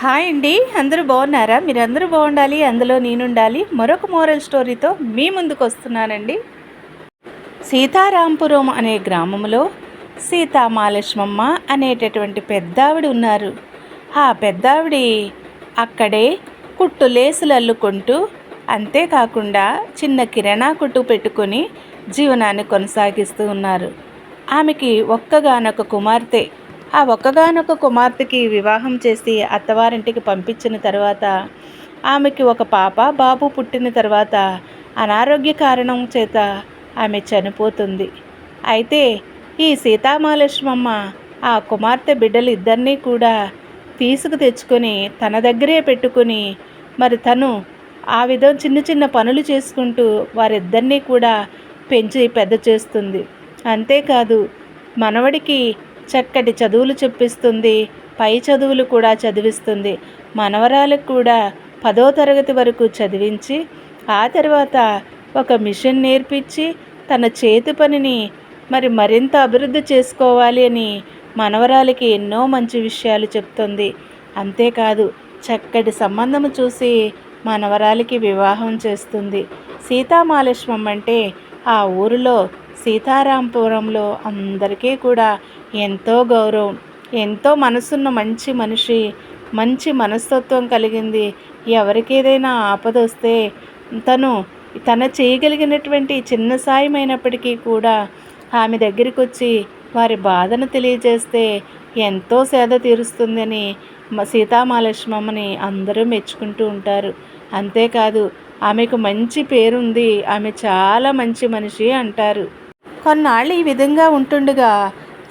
Hi అండి, అందరూ బాగున్నారా? మీరందరూ బాగుండాలి, అందులో నేనుండాలి. మరొక మోరల్ స్టోరీతో మీ ముందుకు వస్తున్నానండి. సీతారాంపురం అనే గ్రామంలో సీతామాలక్ష్మమ్మ అనేటటువంటి పెద్దావిడ ఉన్నారు. ఆ పెద్దావిడి అక్కడే కుట్టు లేసులు అల్లుకుంటూ, అంతేకాకుండా చిన్న కిరాణా కొట్టు పెట్టుకొని జీవనాన్ని కొనసాగిస్తూ ఉన్నారు. ఆమెకి ఒక్కగానొక కుమార్తె. ఆ ఒక్కగానొక కుమార్తెకి వివాహం చేసి అత్తవారింటికి పంపించిన తర్వాత ఆమెకి ఒక పాప బాబు పుట్టిన తర్వాత అనారోగ్య కారణం చేత ఆమె చనిపోతుంది. అయితే ఈ సీతామహాలక్ష్మమ్మ ఆ కుమార్తె బిడ్డలు ఇద్దరినీ కూడా తీసుకు తెచ్చుకొని తన దగ్గరే పెట్టుకుని మరి తను ఆ విధం చిన్న చిన్న పనులు చేసుకుంటూ వారిద్దరినీ కూడా పెంచి పెద్ద చేస్తుంది. అంతేకాదు, మనవడికి చక్కటి చదువులు చెప్పిస్తుంది, పై చదువులు కూడా చదివిస్తుంది. మనవరాలకు కూడా 10వ తరగతి వరకు చదివించి ఆ తర్వాత ఒక మిషన్ నేర్పించి తన చేతి పనిని మరింత అభివృద్ధి చేసుకోవాలి అని మనవరాలికి ఎన్నో మంచి విషయాలు చెప్తుంది. అంతేకాదు, చక్కటి సంబంధం చూసి మనవరాలికి వివాహం చేస్తుంది. సీతామహాలక్ష్మమ్మ అంటే ఆ ఊరిలో సీతారాంపురంలో అందరికీ కూడా ఎంతో గౌరవం. ఎంతో మనసున్న మంచి మనిషి, మంచి మనస్తత్వం కలిగింది. ఎవరికి ఏదైనా ఆపద వస్తే తన చేయగలిగినటువంటి చిన్న సాయమైనప్పటికీ కూడా ఆమె దగ్గరికి వచ్చి వారి బాధను తెలియజేస్తే ఎంతో సేద తీరుస్తుందని సీతామహాలక్ష్మమ్మని అందరూ మెచ్చుకుంటూ ఉంటారు. అంతేకాదు, ఆమెకు మంచి పేరుంది, ఆమె చాలా మంచి మనిషి అంటారు. కొన్నాళ్ళు ఈ విధంగా ఉంటుండగా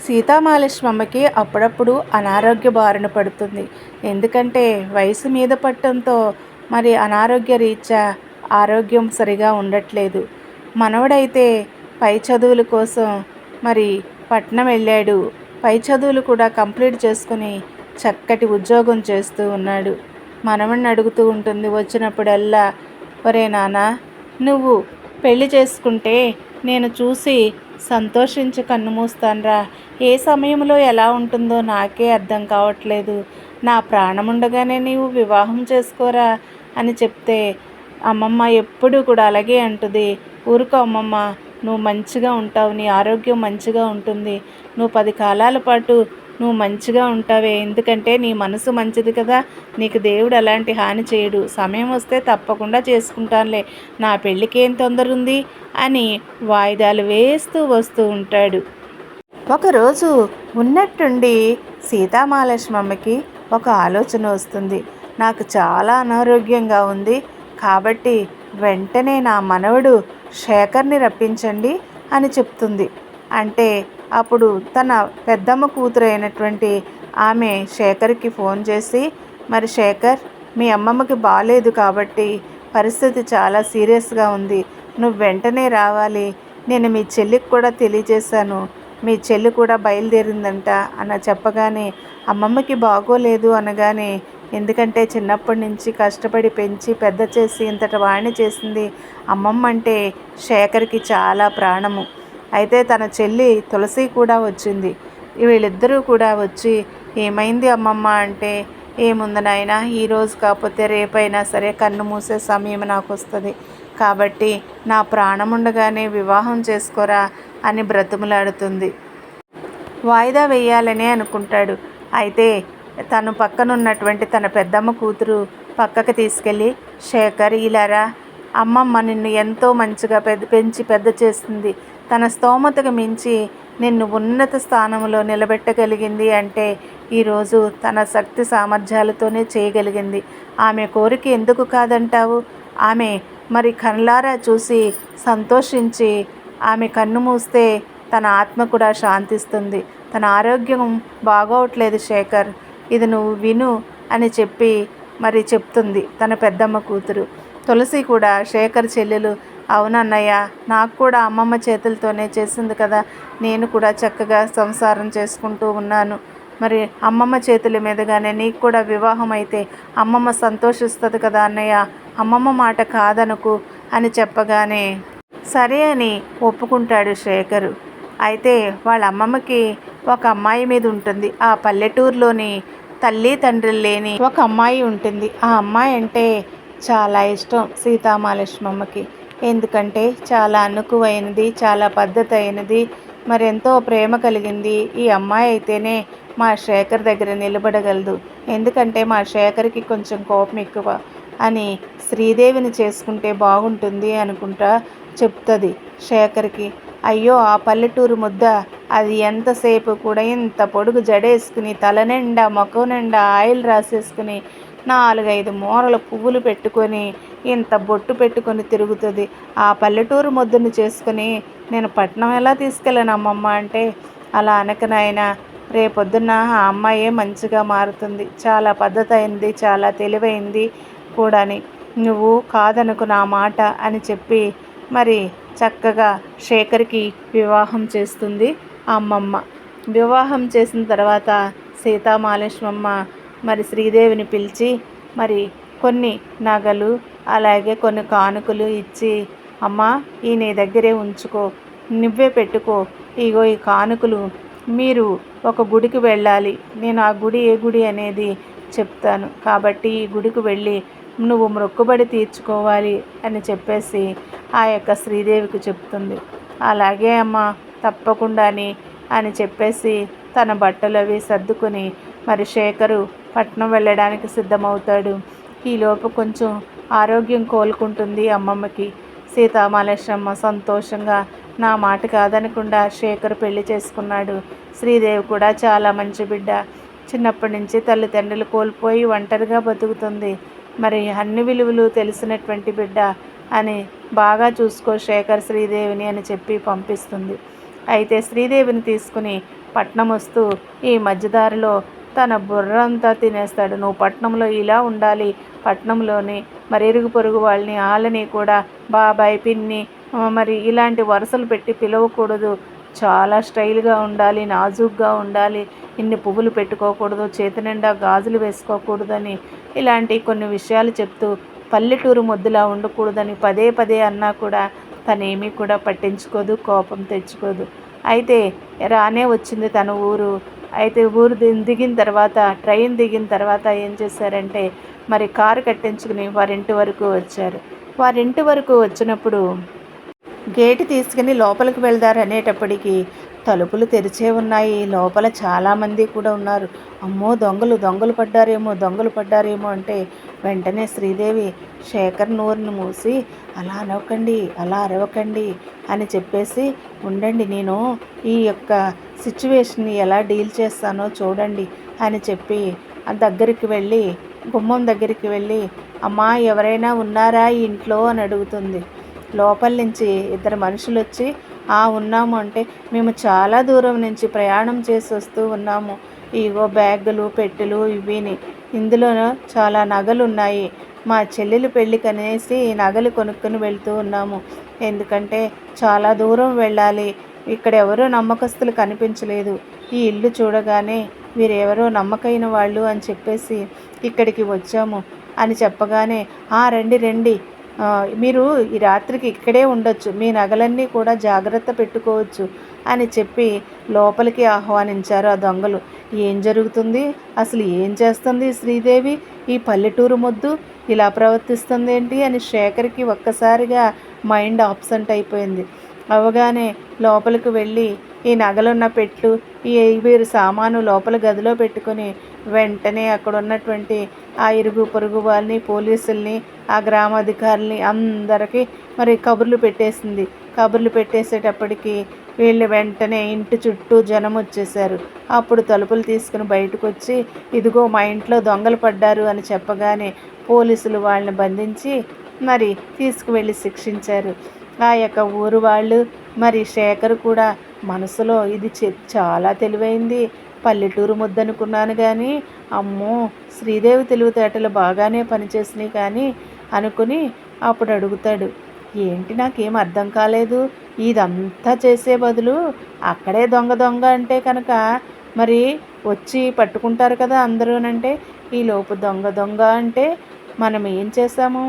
సీతామహాలక్ష్మమ్మకి అప్పుడప్పుడు అనారోగ్య బారిన పడుతుంది. ఎందుకంటే వయసు మీద పట్టడంతో అనారోగ్య రీత్యా ఆరోగ్యం సరిగా ఉండట్లేదు. మనవడైతే పై చదువుల కోసం పట్నం వెళ్ళాడు. పై చదువులు కూడా కంప్లీట్ చేసుకుని చక్కటి ఉద్యోగం చేస్తూ ఉన్నాడు. మనవడిని అడుగుతూ ఉంటుంది వచ్చినప్పుడల్లా, ఒరే నాన్న, నువ్వు పెళ్లి చేసుకుంటే నేను చూసి సంతోషించి కన్ను మూస్తానురా. ఏ సమయంలో ఎలా ఉంటుందో నాకే అర్థం కావట్లేదు. నా ప్రాణముండగానే నీవు వివాహం చేసుకోరా అని చెప్తే అమ్మమ్మ ఎప్పుడూ కూడా అలాగే అంటుంది. ఊరుకో అమ్మమ్మ, నువ్వు మంచిగా ఉంటావు, నీ ఆరోగ్యం మంచిగా ఉంటుంది, నువ్వు 10 కాలాల పాటు నువ్వు మంచిగా ఉంటావే, ఎందుకంటే నీ మనసు మంచిది కదా, నీకు దేవుడు అలాంటి హాని చేయడు, సమయం వస్తే తప్పకుండా చేసుకుంటానులే, నా పెళ్ళికి ఏం తొందర ఉంది అని వాయిదాలు వేస్తూ వస్తూ ఉంటాడు. ఒకరోజు ఉన్నట్టుండి సీతామహాలక్ష్మమ్మకి ఒక ఆలోచన వస్తుంది. నాకు చాలా అనారోగ్యంగా ఉంది కాబట్టి వెంటనే నా మనవడు శేఖర్ని రప్పించండి అని చెప్తుంది. అంటే అప్పుడు తన పెద్దమ్మ కూతురు అయినటువంటి ఆమె శేఖర్కి ఫోన్ చేసి, శేఖర్, మీ అమ్మమ్మకి బాగాలేదు కాబట్టి పరిస్థితి చాలా సీరియస్గా ఉంది, నువ్వు వెంటనే రావాలి, నేను మీ చెల్లికి కూడా తెలియజేశాను, మీ చెల్లి కూడా బయలుదేరిందంట అన్న చెప్పగానే అమ్మమ్మకి బాగోలేదు అనగానే, ఎందుకంటే చిన్నప్పటి నుంచి కష్టపడి పెంచి పెద్ద చేసి ఇంతటి వాణ్ణి చేసింది అమ్మమ్మ అంటే శేఖర్కి చాలా ప్రాణము. అయితే తన చెల్లి తులసి కూడా వచ్చింది. వీళ్ళిద్దరూ కూడా వచ్చి, ఏమైంది అమ్మమ్మ అంటే, ఏముంది నాయనా, ఈరోజు కాకపోతే రేపైనా సరే కన్ను మూసే సమయం నాకు వస్తుంది కాబట్టి నా ప్రాణం ఉండగానే వివాహం చేసుకోరా అని బ్రతిమలాడుతుంది. వాయిదా వేయాలని అనుకుంటాడు. అయితే తను పక్కనున్నటువంటి తన పెద్దమ్మ కూతురు పక్కకి తీసుకెళ్ళి, శేఖర్, ఇలారా, అమ్మమ్మ నిన్ను ఎంతో మంచిగా పెంచి పెద్ద చేస్తుంది, తన స్తోమతకు మించి నిన్ను ఉన్నత స్థానంలో నిలబెట్టగలిగింది అంటే ఈరోజు తన శక్తి సామర్థ్యాలతోనే చేయగలిగింది. ఆమె కోరిక ఎందుకు కాదంటావు? ఆమె కళ్ళారా చూసి సంతోషించి ఆమె కన్ను మూస్తే తన ఆత్మ కూడా శాంతిస్తుంది. తన ఆరోగ్యం బాగోవట్లేదు శేఖర్, ఇది నువ్వు విను అని చెప్పి చెప్తుంది తన పెద్దమ్మ కూతురు. తులసి కూడా శేఖర్ చెల్లెలు, అవునన్నయ్య, నాకు కూడా అమ్మమ్మ చేతులతోనే చేసింది కదా, నేను కూడా చక్కగా సంసారం చేసుకుంటూ ఉన్నాను, అమ్మమ్మ చేతుల మీదుగానే నీకు కూడా వివాహం అయితే అమ్మమ్మ సంతోషిస్తుంది కదా అన్నయ్య, అమ్మమ్మ మాట కాదనుకు అని చెప్పగానే సరే అని ఒప్పుకుంటాడు శేఖరు. అయితే వాళ్ళ అమ్మమ్మకి ఒక అమ్మాయి మీద ఉంటుంది. ఆ పల్లెటూరులోని తల్లి తండ్రులు లేని ఒక అమ్మాయి ఉంటుంది. ఆ అమ్మాయి అంటే చాలా ఇష్టం సీతామహాలక్ష్మమ్మకి. ఎందుకంటే చాలా అనుకువైనది, చాలా పద్ధతి అయినది, మరెంతో ప్రేమ కలిగింది. ఈ అమ్మాయి అయితేనే మా శేఖర్ దగ్గర నిలబడగలదు. ఎందుకంటే మా శేఖర్కి కొంచెం కోపం ఎక్కువ అని శ్రీదేవిని చేసుకుంటే బాగుంటుంది అనుకుంటా చెప్తుంది శేఖర్కి. అయ్యో ఆ పల్లెటూరు ముద్ద, అది ఎంతసేపు కూడా ఇంత పొడుగు జడేసుకుని తల నిండా ముఖం నిండా ఆయిల్ రాసేసుకుని 4-5 మూరల పువ్వులు పెట్టుకొని ఇంత బొట్టు పెట్టుకొని తిరుగుతుంది. ఆ పల్లెటూరు ముద్దును చేసుకుని నేను పట్నం ఎలా తీసుకెళ్ళను అమ్మమ్మ అంటే, అలా అనక నాయనా, రేపొద్దున్న ఆ అమ్మాయే మంచిగా మారుతుంది. చాలా పద్ధతి అయింది, చాలా తెలివైంది కూడాని. నువ్వు కాదనుకు నా మాట అని చెప్పి మరి చక్కగా శేఖర్కి వివాహం చేస్తుంది అమ్మమ్మ. వివాహం చేసిన తర్వాత సీతామహాలక్ష్మమ్మ మరి శ్రీదేవిని పిలిచి మరి కొన్ని నగలు అలాగే కొన్ని కానుకలు ఇచ్చి, అమ్మ ఈ నీ దగ్గరే ఉంచుకో, నువ్వే పెట్టుకో, ఇగో ఈ కానుకలు, మీరు ఒక గుడికి వెళ్ళాలి, నేను ఆ గుడి ఏ గుడి అనేది చెప్తాను, కాబట్టి ఈ గుడికి వెళ్ళి నువ్వు మొక్కుబడి తీర్చుకోవాలి అని చెప్పేసి ఆ యొక్క శ్రీదేవికి చెప్తుంది. అలాగే అమ్మ తప్పకుండా అని చెప్పేసి తన బట్టలు అవి సర్దుకొని మరి శేఖరు పట్నం వెళ్ళడానికి సిద్ధమవుతాడు. ఈలోపు కొంచెం ఆరోగ్యం కోలుకుంటుంది అమ్మమ్మకి. సీతామహాలక్ష్మమ్మ సంతోషంగా నా మాట కాదనకుండా శేఖర్ పెళ్లి చేసుకున్నాడు. శ్రీదేవి కూడా చాలా మంచి బిడ్డ. చిన్నప్పటి నుంచి తల్లిదండ్రులు కోల్పోయి ఒంటరిగా బతుకుతుంది. మరి అన్ని విలువలు తెలిసినటువంటి బిడ్డ అని బాగా చూసుకో శేఖర్ శ్రీదేవిని అని చెప్పి పంపిస్తుంది. అయితే శ్రీదేవిని తీసుకుని పట్నం వస్తూ ఈ మధ్యదారిలో తన బుర్ర అంతా తినేస్తాడు. నువ్వు పట్నంలో ఇలా ఉండాలి, పట్నంలోని మరి ఇరుగు పొరుగు వాళ్ళని కూడా బాబాయ్ పిన్ని మరి ఇలాంటి వరుసలు పెట్టి పిలవకూడదు, చాలా స్టైల్గా ఉండాలి, నాజూగ్గా ఉండాలి, ఇన్ని పువ్వులు పెట్టుకోకూడదు, చేతి నిండా గాజులు వేసుకోకూడదని ఇలాంటి కొన్ని విషయాలు చెప్తూ పల్లెటూరు ముద్దులా ఉండకూడదని పదే పదే అన్నా కూడా తనేమీ కూడా పట్టించుకోదు, కోపం తెచ్చుకోదు. అయితే రానే వచ్చింది తన ఊరు. అయితే ఊరు దిగిన తర్వాత ట్రైన్ దిగిన తర్వాత ఏం చేశారంటే మరి కారు కట్టించుకుని వారింటి వరకు వచ్చారు. వారింటి వరకు వచ్చినప్పుడు గేటు తీసుకుని లోపలికి వెళ్దారు అనేటప్పటికీ తలుపులు తెరిచే ఉన్నాయి. లోపల చాలామంది కూడా ఉన్నారు. అమ్మో దొంగలు పడ్డారేమో అంటే వెంటనే శ్రీదేవి శేఖర్ నోరుని మూసి అలా అరవకండి అని చెప్పేసి, ఉండండి నేను ఈ యొక్క సిచ్యువేషన్ని ఎలా డీల్ చేస్తానో చూడండి అని చెప్పి గుమ్మం దగ్గరికి వెళ్ళి అమ్మా ఎవరైనా ఉన్నారా ఈ ఇంట్లో అని అడుగుతుంది. లోపల నుంచి 2 మనుషులు వచ్చి ఉన్నాము అంటే, మేము చాలా దూరం నుంచి ప్రయాణం చేసి వస్తూ ఉన్నాము, ఇగో బ్యాగులు పెట్టెలు ఇవిని, ఇందులో చాలా నగలు ఉన్నాయి, మా చెల్లెలు పెళ్ళికనేసి నగలు కొనుక్కొని వెళ్తూ ఉన్నాము, ఎందుకంటే చాలా దూరం వెళ్ళాలి, ఇక్కడ ఎవరో నమ్మకస్తులు కనిపించలేదు, ఈ ఇల్లు చూడగానే వీరెవరో నమ్మకైన వాళ్ళు అని చెప్పేసి ఇక్కడికి వచ్చాము అని చెప్పగానే రండి మీరు ఈ రాత్రికి ఇక్కడే ఉండొచ్చు, మీ నగలన్నీ కూడా జాగ్రత్త పెట్టుకోవచ్చు అని చెప్పి లోపలికి ఆహ్వానించారు ఆ దొంగలు. ఏం జరుగుతుంది, అసలు ఏం చేస్తుంది శ్రీదేవి, ఈ పల్లెటూరు మొద్దు ఇలా ప్రవర్తిస్తుంది ఏంటి అని శేఖర్కి ఒక్కసారిగా మైండ్ ఆబ్సెంట్ అయిపోయింది. అవగానే లోపలికి వెళ్ళి ఈ నగలున్న పెట్లు ఈ వీరు సామాను లోపల గదిలో పెట్టుకొని వెంటనే అక్కడ ఉన్నటువంటి ఆ ఇరుగు పొరుగు వాళ్ళని, పోలీసుల్ని, ఆ గ్రామాధికారుల్ని అందరికీ మరి కబుర్లు పెట్టేసింది. కబుర్లు పెట్టేసేటప్పటికి వీళ్ళు వెంటనే ఇంటి చుట్టూ జనం వచ్చేసారు. అప్పుడు తలుపులు తీసుకుని బయటకు వచ్చి ఇదిగో మా ఇంట్లో దొంగలు పడ్డారు అని చెప్పగానే పోలీసులు వాళ్ళని బంధించి మరి తీసుకువెళ్ళి శిక్షించారు. ఆ యొక్క ఊరు వాళ్ళు మరి శేఖర్ కూడా మనసులో ఇది చాలా తెలివైంది, పల్లెటూరు ముద్దనుకున్నాను కానీ అమ్మో శ్రీదేవి తెలివితేటలు బాగానే పనిచేసినాయి కానీ అనుకుని అప్పుడు అడుగుతాడు, ఏంటి నాకేం అర్థం కాలేదు, ఇదంతా చేసే బదులు అక్కడే దొంగ అంటే కనుక మరి వచ్చి పట్టుకుంటారు కదా అందరూనంటే, ఈలోపు దొంగ అంటే మనం ఏం చేసాము,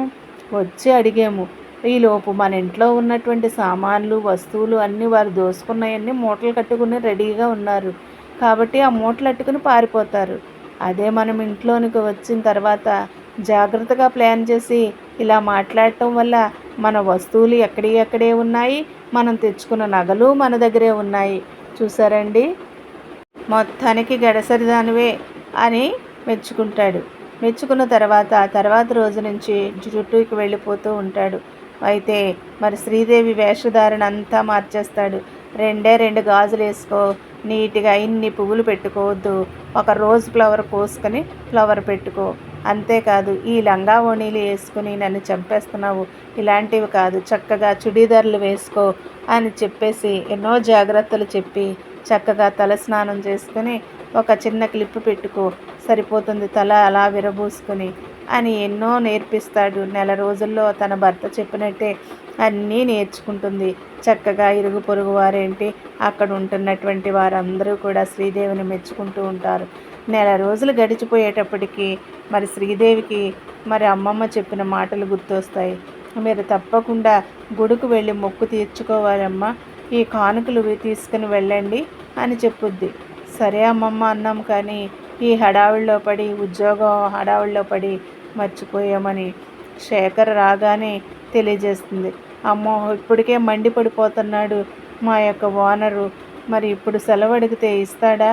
వచ్చి అడిగాము, ఈలోపు మన ఇంట్లో ఉన్నటువంటి సామాన్లు వస్తువులు అన్నీ వారు దోసుకున్నాయన్నీ మూటలు కట్టుకుని రెడీగా ఉన్నారు, కాబట్టి ఆ మూటలు అట్టుకుని పారిపోతారు, అదే మనం ఇంట్లోనికి వచ్చిన తర్వాత జాగ్రత్తగా ప్లాన్ చేసి ఇలా మాట్లాడటం వల్ల మన వస్తువులు ఎక్కడే ఉన్నాయి, మనం తెచ్చుకున్న నగలు మన దగ్గరే ఉన్నాయి. చూసారండి, మొత్తానికి గడసరిదానివే అని మెచ్చుకుంటాడు. మెచ్చుకున్న తర్వాత రోజు నుంచి జుట్టుకి వెళ్ళిపోతూ ఉంటాడు. అయితే మరి శ్రీదేవి వేషధారణ అంతా మార్చేస్తాడు. రెండు గాజులు వేసుకో, నీట్గా ఇన్ని పువ్వులు పెట్టుకోవద్దు, ఒక రోజ్ ఫ్లవర్ కోసుకొని ఫ్లవర్ పెట్టుకో, అంతేకాదు ఈ లంగా ఓణీలు వేసుకుని నన్ను చంపేస్తున్నావు, ఇలాంటివి కాదు, చక్కగా చుడీదార్లు వేసుకో అని చెప్పేసి ఎన్నో జాగ్రత్తలు చెప్పి చక్కగా తల స్నానం చేసుకుని ఒక చిన్న క్లిప్ పెట్టుకో సరిపోతుంది, తల అలా విరబూసుకొని అని ఎన్నో నేర్పిస్తాడు. నెల రోజుల్లో తన భర్త చెప్పినట్టే అన్నీ నేర్చుకుంటుంది. చక్కగా ఇరుగు పొరుగు వారేంటి, అక్కడ ఉంటున్నటువంటి వారందరూ కూడా శ్రీదేవిని మెచ్చుకుంటూ ఉంటారు. నెల రోజులు గడిచిపోయేటప్పటికి మరి శ్రీదేవికి మరి అమ్మమ్మ చెప్పిన మాటలు గుర్తొస్తాయి. మీరు తప్పకుండా గుడికి వెళ్ళి మొక్కు తీర్చుకోవాలమ్మా, ఈ కానుకలు తీసుకుని వెళ్ళండి అని చెప్పుద్ది. సరే అమ్మమ్మ అన్నాం, కానీ ఈ హడావిడిలో పడి ఉద్యోగం హడావిడిలో పడి మర్చిపోయామని శేఖర్ రాగానే తెలియజేస్తుంది. అమ్మో, ఇప్పటికే మండిపడిపోతున్నాడు మా యొక్క ఓనరు, మరి ఇప్పుడు సెలవు అడిగితే ఇస్తాడా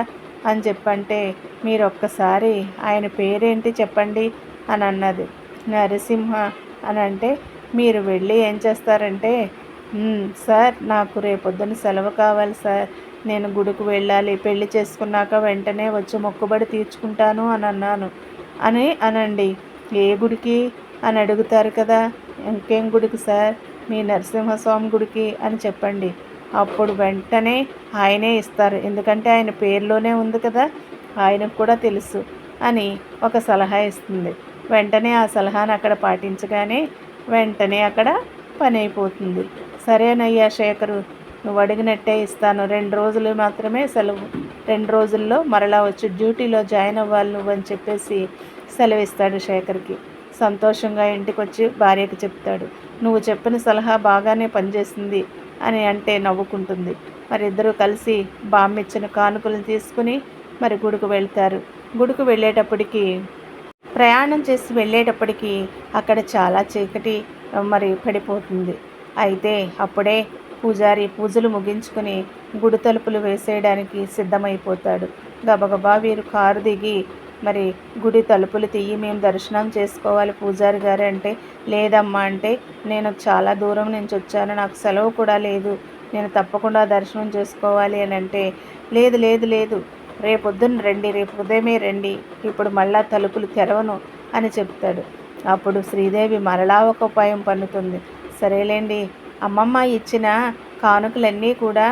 అని చెప్పంటే, మీరు ఒక్కసారి ఆయన పేరేంటి చెప్పండి అని అన్నది. నరసింహ అని అంటే, మీరు వెళ్ళి ఏం చేస్తారంటే, సార్ నాకు రేపొద్దున సెలవు కావాలి సార్, నేను గుడికి వెళ్ళాలి, పెళ్లి చేసుకున్నాక వెంటనే వచ్చి మొక్కుబడి తీర్చుకుంటాను అని అన్నాను అని అనండి. ఏ గుడికి అని అడుగుతారు కదా, ఇంకేం గుడికి సార్, మీ నరసింహస్వామి గుడికి అని చెప్పండి. అప్పుడు వెంటనే ఆయనే ఇస్తారు, ఎందుకంటే ఆయన పేరులోనే ఉంది కదా, ఆయనకు కూడా తెలుసు అని ఒక సలహా ఇస్తుంది. వెంటనే ఆ సలహాను అక్కడ పాటించగానే వెంటనే అక్కడ పని అయిపోతుంది. సరేనయ్యా శేఖరు, నువ్వు అడిగినట్టే ఇస్తాను, 2 రోజులు మాత్రమే సెలవు, 2 రోజుల్లో మరలా వచ్చి డ్యూటీలో జాయిన్ అవ్వాలి నువ్వు అని చెప్పేసి సెలవిస్తాడు శేఖర్కి. సంతోషంగా ఇంటికి వచ్చి భార్యకి చెప్తాడు. నువ్వు చెప్పిన సలహా బాగానే పనిచేసింది అని అంటే నవ్వుకుంటుంది. మరి ఇద్దరూ కలిసి బామ్మిచ్చిన కానుకలను తీసుకుని మరి గుడికి వెళ్తారు. గుడికి వెళ్ళేటప్పటికి ప్రయాణం చేసి వెళ్ళేటప్పటికి అక్కడ చాలా చీకటి మరి పడిపోతుంది. అయితే అప్పుడే పూజారి పూజలు ముగించుకుని గుడి తలుపులు వేసేయడానికి సిద్ధమైపోతాడు. గబగబా వీరు కారు దిగి మరి గుడి తలుపులు తీయి, మేము దర్శనం చేసుకోవాలి పూజారి గారు అంటే, లేదమ్మా అంటే, నేను చాలా దూరం నుంచి వచ్చాను, నాకు సెలవు కూడా లేదు, నేను తప్పకుండా దర్శనం చేసుకోవాలి అని అంటే, లేదు లేదు లేదు, రేపొద్దున రండి, రేపు ఉదయమే రండి, ఇప్పుడు మళ్ళా తలుపులు తెరవను అని చెప్తాడు. అప్పుడు శ్రీదేవి మరలా ఒక ఉపాయం పన్నుతుంది. సరేలేండి, అమ్మమ్మ ఇచ్చిన కానుకలన్నీ కూడా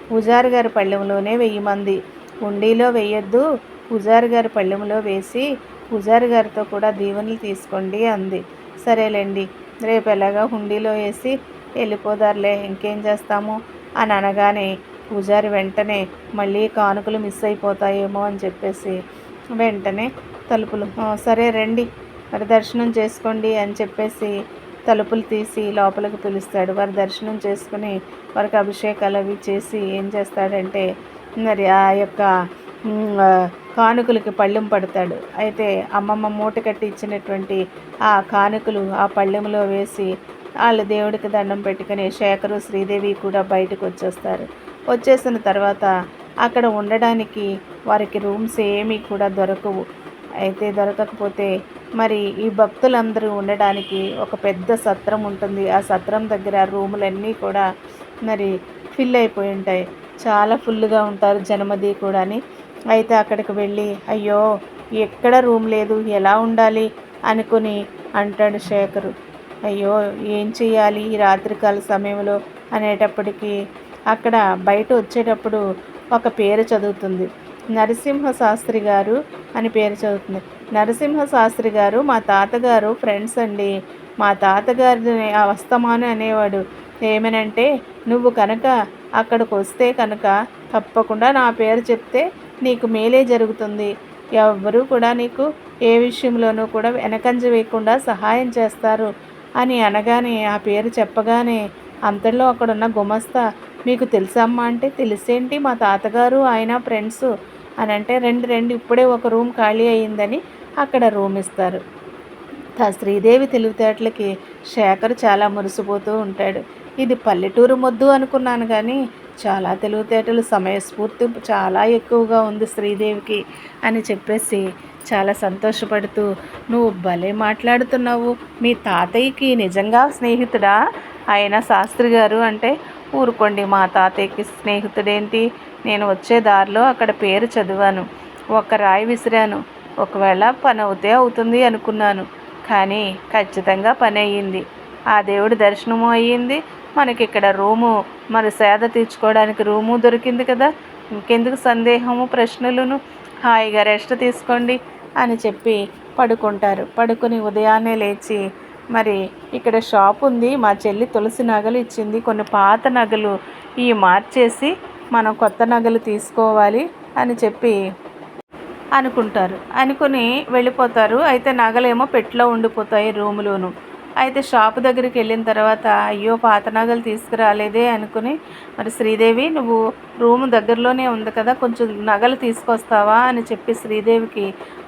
పూజారి గారి పళ్ళెంలోనే వెయ్యమంది, హుండీలో వెయ్యొద్దు, పూజారి గారి పళ్ళెంలో వేసి పూజారి గారితో కూడా దీవెనలు తీసుకోండి అంది. సరేలేండి, రేపు ఎలాగా హుండీలో వేసి వెళ్ళిపోదారులే, ఇంకేం చేస్తాము అని అనగానే పూజారి వెంటనే మళ్ళీ కానుకలు మిస్ అయిపోతాయేమో అని చెప్పేసి వెంటనే తలుపులు సరే రండి మరి దర్శనం చేసుకోండి అని చెప్పేసి తలుపులు తీసి లోపలికి పిలుస్తాడు. వారి దర్శనం చేసుకుని వారికి అభిషేకాలు అవి చేసి ఏం చేస్తాడంటే మరి ఆ యొక్క కానుకలకి పళ్ళెం పడతాడు. అయితే అమ్మమ్మ మూట కట్టి ఇచ్చినటువంటి ఆ కానుకలు ఆ పళ్ళెంలో వేసి వాళ్ళు దేవుడికి దండం పెట్టుకుని శేఖరు శ్రీదేవి కూడా బయటకు వచ్చేసిన తర్వాత అక్కడ ఉండడానికి వారికి రూమ్స్ ఏమీ కూడా దొరకవు. అయితే దొరకకపోతే మరి ఈ భక్తులందరూ ఉండడానికి ఒక పెద్ద సత్రం ఉంటుంది. ఆ సత్రం దగ్గర రూములన్నీ కూడా మరి ఫిల్ అయిపోయి ఉంటాయి, చాలా ఫుల్గా ఉంటారు జనమది కూడాని. అయితే అక్కడికి వెళ్ళి అయ్యో ఎక్కడ రూమ్ లేదు, ఎలా ఉండాలి అనుకుని అంటాడు శేఖరు. అయ్యో ఏం చెయ్యాలి ఈ రాత్రికాల సమయంలో అనేటప్పటికీ అక్కడ బయట వచ్చేటప్పుడు ఒక పేరు చదువుతుంది, నరసింహశాస్త్రి గారు అని పేరు చదువుతుంది. నరసింహశాస్త్రి గారు మా తాతగారు ఫ్రెండ్స్ అండి, మా తాతగారిని అవస్తమాను అనేవాడు, ఏమనంటే నువ్వు కనుక అక్కడికి వస్తే కనుక తప్పకుండా నా పేరు చెప్తే నీకు మేలే జరుగుతుంది, ఎవ్వరూ కూడా నీకు ఏ విషయంలోనూ కూడా వెనకంజ వేయకుండా సహాయం చేస్తారు అని అనగానే ఆ పేరు చెప్పగానే అంతలో అక్కడున్న గుమస్తా మీకు తెలుసమ్మా అంటే, తెలిసేంటి మా తాతగారు ఆయన ఫ్రెండ్స్ అని అంటే, రెండు రెండు ఇప్పుడే ఒక రూమ్ ఖాళీ అయ్యిందని అక్కడ రూమ్ ఇస్తారు. శ్రీదేవి తెలివితేటలకి శేఖర్ చాలా మురిసిపోతూ ఉంటాడు. ఇది పల్లెటూరు మొద్దు అనుకున్నాను కానీ చాలా తెలివితేటలు, సమయస్ఫూర్తి చాలా ఎక్కువగా ఉంది శ్రీదేవికి అని చెప్పేసి చాలా సంతోషపడుతూ, నువ్వు భలే మాట్లాడుతున్నావు, మీ తాతయ్యకి నిజంగా స్నేహితుడా ఆయన శాస్త్రి గారు అంటే, ఊరుకోండి మా తాతయ్యకి స్నేహితుడేంటి, నేను వచ్చే దారిలో అక్కడ పేరు చదివాను, ఒక రాయి విసిరాను, ఒకవేళ పని అవుతుంది అనుకున్నాను, కానీ ఖచ్చితంగా పని అయ్యింది, ఆ దేవుడి దర్శనము అయ్యింది, మనకి ఇక్కడ రూము మరి సేద తీర్చుకోవడానికి రూము దొరికింది కదా, ఇంకెందుకు సందేహము ప్రశ్నలను, హాయిగా రెస్ట్ తీసుకోండి అని చెప్పి పడుకుంటారు. పడుకుని ఉదయాన్నే లేచి మరి ఇక్కడ షాప్ ఉంది, మా చెల్లి తులసి నగలు ఇచ్చింది, కొన్ని పాత నగలు ఈ మార్చేసి మనం కొత్త నగలు తీసుకోవాలి అని చెప్పి అనుకుంటారు. అనుకుని వెళ్ళిపోతారు. అయితే నగలేమో పెట్టెలో ఉండిపోతాయి రూములోను. అయితే షాపు దగ్గరికి వెళ్ళిన తర్వాత అయ్యో పాత నగలు తీసుకురాలేదే అనుకుని, మరి శ్రీదేవి నువ్వు రూము దగ్గరలోనే ఉంది కదా, కొంచెం నగలు తీసుకొస్తావా అని చెప్పి శ్రీదేవికి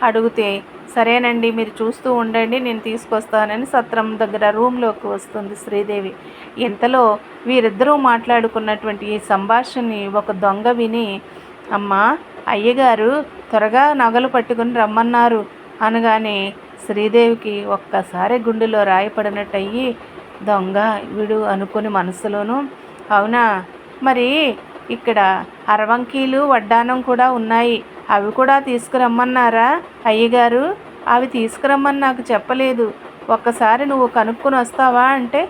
అడిగితే, సరేనండి మీరు చూస్తూ ఉండండి నేను తీసుకొస్తానని సత్రం దగ్గర రూమ్లోకి వస్తుంది శ్రీదేవి. ఇంతలో వీరిద్దరూ మాట్లాడుకున్నటువంటి ఈ సంభాషణని ఒక దొంగ విని, అమ్మా అయ్యగారు త్వరగా నగలు పట్టుకుని రమ్మన్నారు అనగానే శ్రీదేవికి ఒక్కసారి గుండెలో రాయపడినట్టు అయ్యి, దొంగ వీడు అనుకుని మనసులోను, అవునా మరి ఇక్కడ అరవంకీలు వడ్డానం కూడా ఉన్నాయి, అవి కూడా తీసుకురమ్మన్నారా అయ్యగారు, అవి తీసుకురమ్మని నాకు చెప్పలేదు, ఒక్కసారి నువ్వు కనుక్కొని వస్తావా అంటే,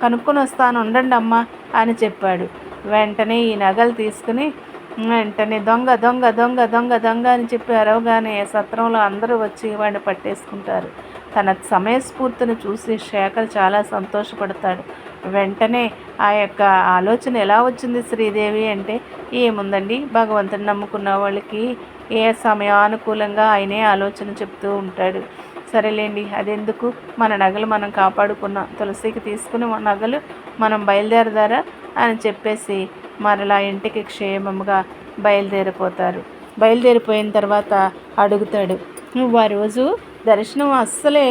కనుక్కొని వస్తాను ఉండండి అమ్మా అని చెప్పాడు. వెంటనే ఈ నగలు తీసుకుని వెంటనే దొంగ దొంగ దొంగ దొంగ దొంగ అని చెప్పి అరవగానే సత్రంలో అందరూ వచ్చి వాడిని పట్టేసుకుంటారు. తన సమయస్ఫూర్తిని చూసి శేఖర్ చాలా సంతోషపడతాడు. వెంటనే ఆ యొక్క ఆలోచన ఎలా వచ్చింది శ్రీదేవి అంటే, ఏముందండి భగవంతుని నమ్ముకున్న వాళ్ళకి ఏ సమయానుకూలంగా ఆయనే ఆలోచన చెప్తూ ఉంటాడు. సరేలేండి అదెందుకు, మన నగలు మనం కాపాడుకున్నాం, తులసికి తీసుకుని నగలు మనం బయలుదేరదారా అని చెప్పేసి మరలా ఇంటికి క్షేమంగా బయలుదేరిపోతారు. బయలుదేరిపోయిన తర్వాత అడుగుతాడు, నువ్వు ఆ రోజు దర్శనం అస్సలే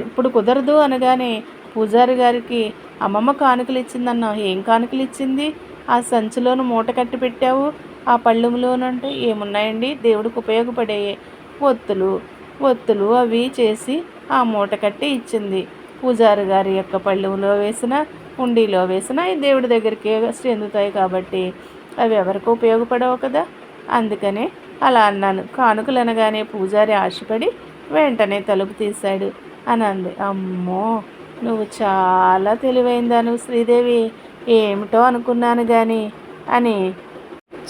ఇప్పుడు కుదరదు అనగానే పూజారి గారికి అమ్మమ్మ కానుకలు ఇచ్చిందన్నావు, ఏం కానుకలు ఇచ్చింది, ఆ సంచిలోను మూట కట్టి పెట్టావు, ఆ పళ్ళెంలోనంటే ఏమున్నాయండి, దేవుడికి ఉపయోగపడే ఒత్తులు అవి చేసి ఆ మూట కట్టి ఇచ్చింది. పూజారి గారి యొక్క పళ్ళెంలో వేసిన హుండీలో వేసిన ఈ దేవుడి దగ్గరికి చెందుతాయి కాబట్టి అవి ఎవరికి ఉపయోగపడవు కదా, అందుకనే అలా అన్నాను. కానుకలు అనగానే పూజారి ఆశపడి వెంటనే తలుపు తీశాడు అని అంది. అమ్మో నువ్వు చాలా తెలివైందాను శ్రీదేవి, ఏమిటో అనుకున్నాను కానీ అని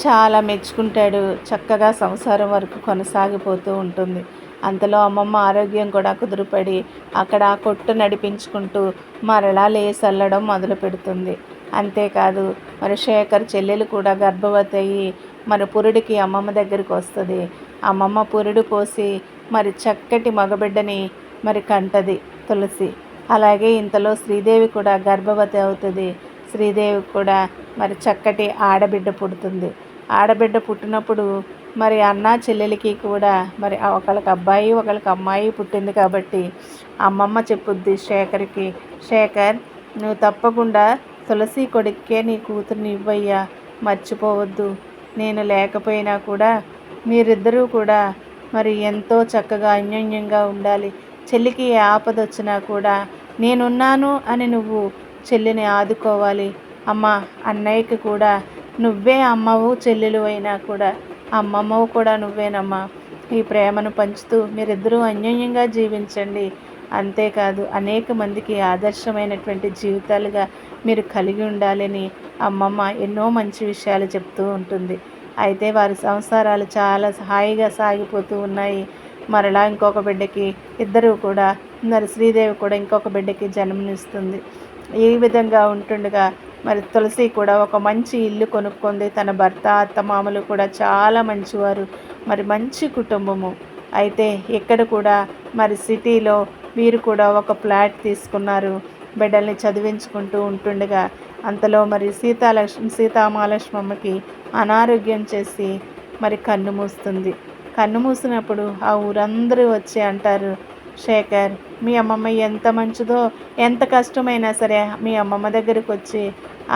చాలా మెచ్చుకుంటాడు. చక్కగా సంసారం వరకు కొనసాగిపోతూ ఉంటుంది. అంతలో అమ్మమ్మ ఆరోగ్యం కూడా కుదురుపడి అక్కడ ఆ కొట్టు నడిపించుకుంటూ మరలా లేసల్లడం మొదలు పెడుతుంది. అంతేకాదు మరి శేఖర్ చెల్లెలు కూడా గర్భవతి అయ్యి మరి పురుడికి అమ్మమ్మ దగ్గరికి వస్తుంది. అమ్మమ్మ పురుడు పోసి మరి చక్కటి మగబిడ్డని మరి కంటది తులసి. అలాగే ఇంతలో శ్రీదేవి కూడా గర్భవతి అవుతుంది. శ్రీదేవి కూడా మరి చక్కటి ఆడబిడ్డ పుడుతుంది. ఆడబిడ్డ పుట్టినప్పుడు మరి అన్న చెల్లెలకి కూడా మరి ఒకళ్ళకి అబ్బాయి ఒకళ్ళకి అమ్మాయి పుట్టింది కాబట్టి అమ్మమ్మ చెప్పుద్ది శేఖర్కి, శేఖర్ నువ్వు తప్పకుండా తులసి కొడుక్కే నీ కూతుర్ని ఇవ్వయ్యా, మర్చిపోవద్దు, నేను లేకపోయినా కూడా మీరిద్దరూ కూడా మరి ఎంతో చక్కగా అన్యోన్యంగా ఉండాలి, చెల్లికి ఏ ఆపద వచ్చినా కూడా నేనున్నాను అని నువ్వు చెల్లిని ఆదుకోవాలి, అమ్మ అన్నయ్యకి కూడా నువ్వే అమ్మవు చెల్లెలు అయినా కూడా అమ్మమ్మవు కూడా నువ్వేనమ్మా, ఈ ప్రేమను పంచుతూ మీరిద్దరూ అన్యోన్యంగా జీవించండి, అంతేకాదు అనేక మందికి ఆదర్శమైనటువంటి జీవితాలుగా మీరు కలిగి ఉండాలని అమ్మమ్మ ఎన్నో మంచి విషయాలు చెప్తూ ఉంటుంది. అయితే వారి సంసారాలు చాలా హాయిగా సాగిపోతూ ఉన్నాయి. మరలా ఇంకొక బిడ్డకి ఇద్దరు కూడా మరి శ్రీదేవి కూడా ఇంకొక బిడ్డకి జన్మనిస్తుంది. ఈ విధంగా ఉంటుండగా మరి తులసి కూడా ఒక మంచి ఇల్లు కొనుక్కుంది. తన భర్త అత్తమామలు కూడా చాలా మంచివారు, మరి మంచి కుటుంబము. అయితే ఇక్కడ కూడా మరి సిటీలో వీరు కూడా ఒక ఫ్లాట్ తీసుకున్నారు. బిడ్డల్ని చదివించుకుంటూ ఉంటుండగా అంతలో మరి సీతామహాలక్ష్మమ్మకి అనారోగ్యం చేసి మరి కన్ను మూస్తుంది. కన్ను మూసినప్పుడు ఆ ఊరందరూ వచ్చి అంటారు, శేఖర్ మీ అమ్మమ్మ ఎంత మంచిదో, ఎంత కష్టమైనా సరే మీ అమ్మమ్మ దగ్గరికి వచ్చి,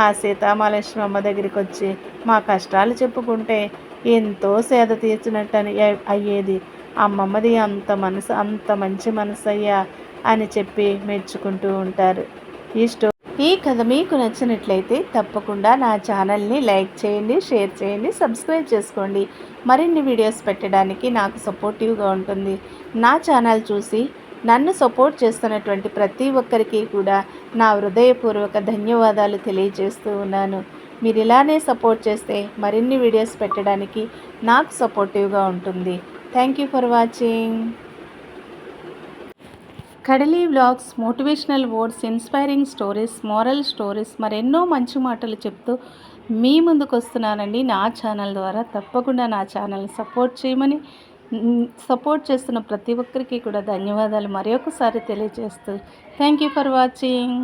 ఆ సీతామహాలక్ష్మి అమ్మ దగ్గరికి వచ్చి మా కష్టాలు చెప్పుకుంటే ఎంతో సేద తీర్చినట్టు అయ్యేది. అమ్మమ్మది అంత మనసు, అంత మంచి మనసు అయ్యా అని చెప్పి మెచ్చుకుంటూ ఉంటారు. ఈ కథ మీకు నచ్చినట్లయితే తప్పకుండా నా ఛానల్ని లైక్ చేయండి, షేర్ చేయండి, సబ్స్క్రైబ్ చేసుకోండి. మరిన్ని వీడియోస్ పెట్టడానికి నాకు సపోర్టివ్గా ఉంటుంది. నా ఛానల్ చూసి నన్ను సపోర్ట్ చేస్తున్నటువంటి ప్రతి ఒక్కరికి కూడా నా హృదయపూర్వక ధన్యవాదాలు తెలియజేస్తూ ఉన్నాను. మీరు ఇలానే సపోర్ట్ చేస్తే మరిన్ని వీడియోస్ పెట్టడానికి నాకు సపోర్టివ్గా ఉంటుంది. Thank you for watching. Kadali vlogs, motivational words, inspiring stories, moral stories, మరెన్నో మంచి మాటలు చెప్తూ మీ ముందుకు వస్తున్నానండి నా ఛానల్ ద్వారా. తప్పకుండా నా ఛానల్ని సపోర్ట్ చేయమని, సపోర్ట్ చేస్తున్న ప్రతి ఒక్కరికి కూడా ధన్యవాదాలు మరొకసారి తెలియజేస్తూ థ్యాంక్ యూ ఫర్ వాచింగ్.